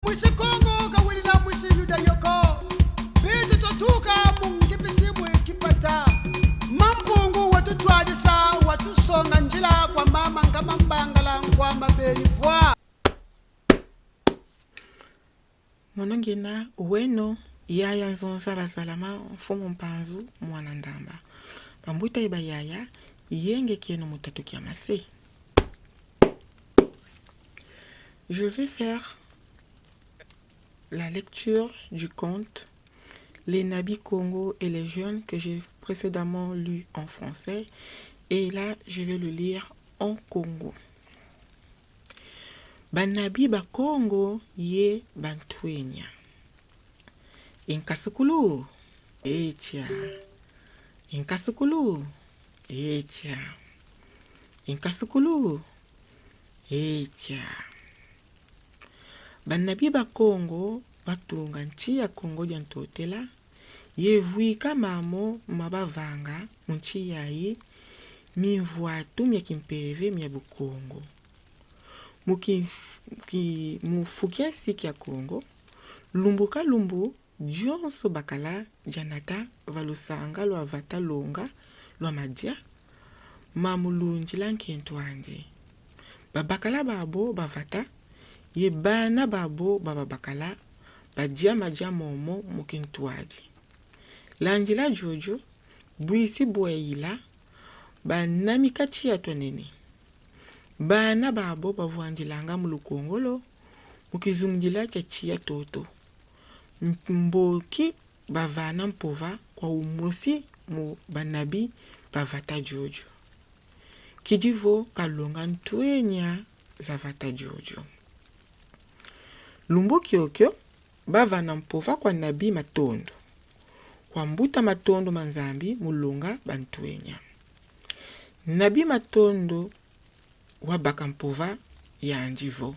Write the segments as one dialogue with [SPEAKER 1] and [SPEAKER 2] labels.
[SPEAKER 1] Kongo kawilila mwisi yuda yoko bitu totuka mungipiti kipata mampungu watu twadisa watu songa njila kwa mama ngama mbangala kwa mabeli vwa
[SPEAKER 2] Monongena uweno yaya nzonza bazalama mfumo mpanzu mwana ndamba pambuta iba yaya yenge kieno mutatu kiamase. Je vais faire la lecture du conte Les Nabis Congo et les jeunes que j'ai précédemment lu en français et là je vais le lire en Congo. Banabi ba Congo ye bantwenya. Inkasukulu echa. Inkasukulu echa. Inkasukulu echa. Banabi ba Congo batunga nchi ya Congo dia ntotela yevuika mamo mabavanga nchi yayi mimvuatu mya kimpeve mya bukongo mufukia siki ya Congo lumbuka lumbu jonso bakala janata valusanga lwa vata longa lwa madia mamulunjila nkentwanje babakala babo bavata ye bana babo babakala badia madia momo mukintwaji lanjila jojo buisi bweyila banamika chia tonene bana babo bavuanjilanga mulukongolo mukizungila cha chia toto mboki bavana mpova kwa umosi mu banabi bavata jojo kidivo kalonga ntwenya za vata jojo lumbu kyokyo bavana mpova kwa nabi matondo kwa mbuta matondo manzambi mulonga bantwenya nabi matondo wabaka mpova ya anjivo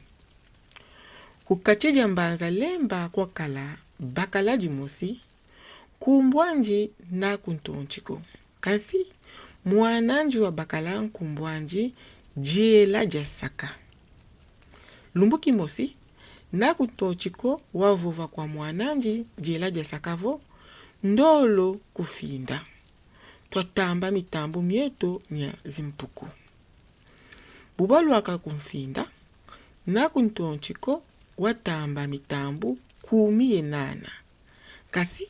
[SPEAKER 2] kukacheja mbanza lemba kwa kala bakala jimosi kumbwanji na kuntonchiko kansi mwananji wa bakala nkumbwanji jela jasaka lumbuki mosi na kuntonchiko wavuva kwa mwananji jela jasakavo ndolo kufinda twatamba mitambo mieto nya zimpuku bubalwaka kumfinda na kuntonchiko watamba mitambo 18 kasi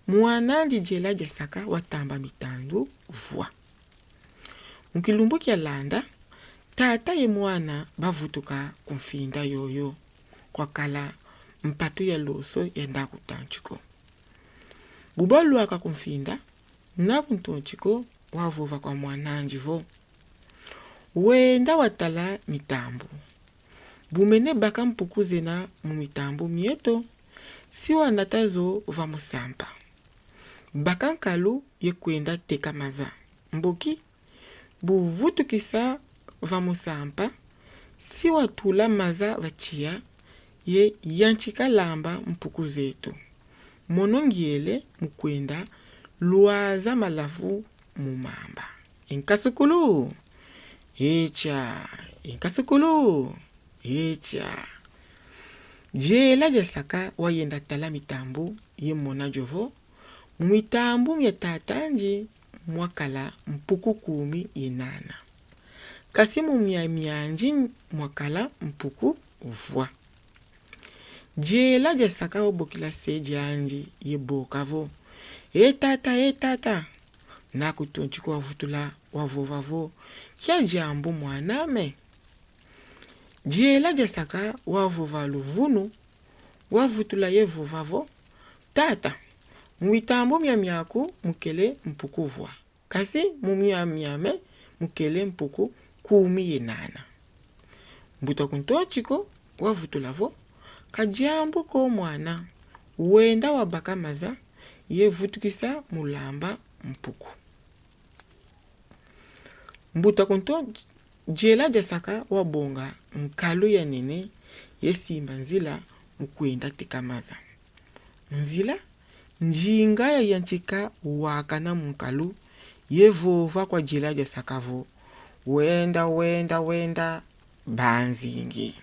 [SPEAKER 2] mwananji jela jasaka watamba mitandu vwa mukilumbu kya landa tata ye mwana bavutuka kumfinda yoyo kwa kala mpatu ya loso yenda kutanchiko bubalwaka kumfinda na kuntonchiko wavuva kwa mwananji vo wenda watala mitambo bumene baka mpukuzena mu mitambo mieto siwa natazo va musampa baka nkalu ye kwenda teka maza mboki buvutukisa va musampa siwa tula maza vachia ye yanchika lamba mpukuzetu monongiele mukwenda luaza malafu mumamba inkasukulu echa inkasukulu echa jela jasaka wayenda tala mitambo ye mona jovo mitambo mya tatanji mwakala mpuku 18 kasi mumyanji mwakala mpuku vwa jela jasaka obokila seji anji ye bokavo etata na kutonchiko wavutula wavovavo kia jambu mwaname jela jasaka wavova luvunu wavutula ye vovavo tata mwitambo myamyaku mukele mpukuvwa kasi mumyamyame mukele mpuku 18 mbuta kuntonchiko wavutula vo kajambu ko mwana wenda wabaka maza ye vutukisa mulamba mpuku mbuta kunto jela jasaka wabonga mkalu ya nene ye simba nzila mkwenda tekamaza nzila njinga ya yanchika wakana mkalu ye vova kwa jela jasaka vo wenda banzingi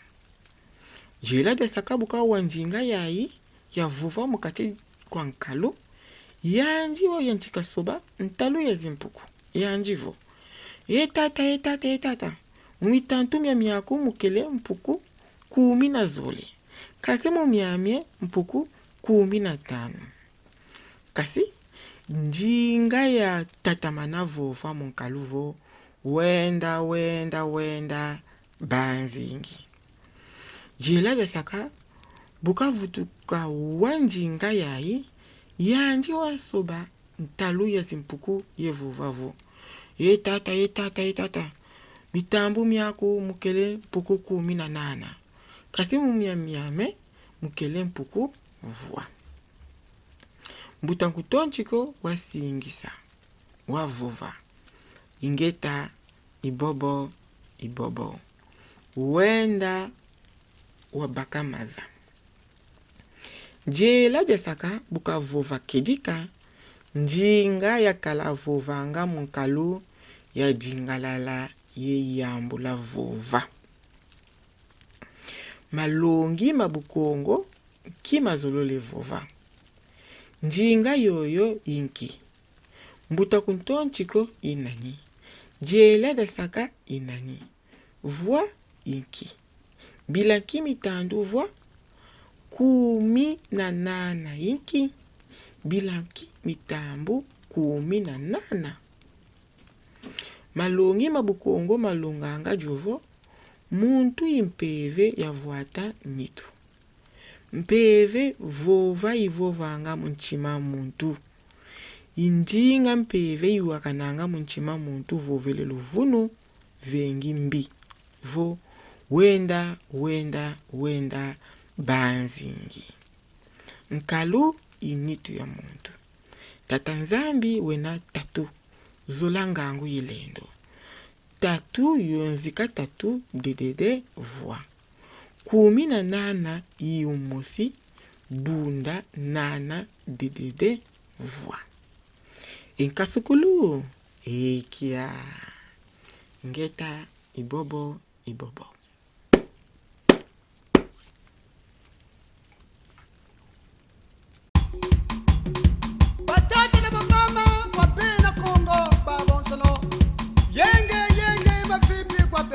[SPEAKER 2] jela de saka buka wanjinga yayi ya vuva mukati kwa nkalu yanji wa yanchika soba ntalu ya zimpuku yanjivo etata mwitantu miaku mukele mpuku 10 kasi miamie mpuku 15 kasi njinga ya tatamana vova munkaluvo wenda banzingi jela de saka buka vutuka wanjinga yayi yanji wa soba ntalu ya zimpuku ye vovavo etata mitambu miaku mukele mpuku 18 kasi miame mukele mpuku vua mbutangu tonchiko wasingisa wavova ingeta ibobo wenda wabakamaza jela de saka buka vova kedika njinga ya kala vovanga munkalu ya jingalala ye yambula vova malongi mabukongo kima zolole vova njinga yoyo inki mbuta kuntonchiko inani jela de saka inani voa inki bilanki mitandu voa 18 inki bilanki mitambu 18 malongi mabukongo malonganga jovo muntu impeve ya vuata nitu mpeve vova ivovanga munchima muntu injinga mpeve iwakananga munchima muntu vovele luvunu vengi mbi vo wenda banzingi nkalu initu ya muntu tata nzambi wena tatu zolangangu yilendo tatu yonzika tatu dedede voa 18 iumosi bunda nana dedede voa inkasukulu ekia ngeta ibobo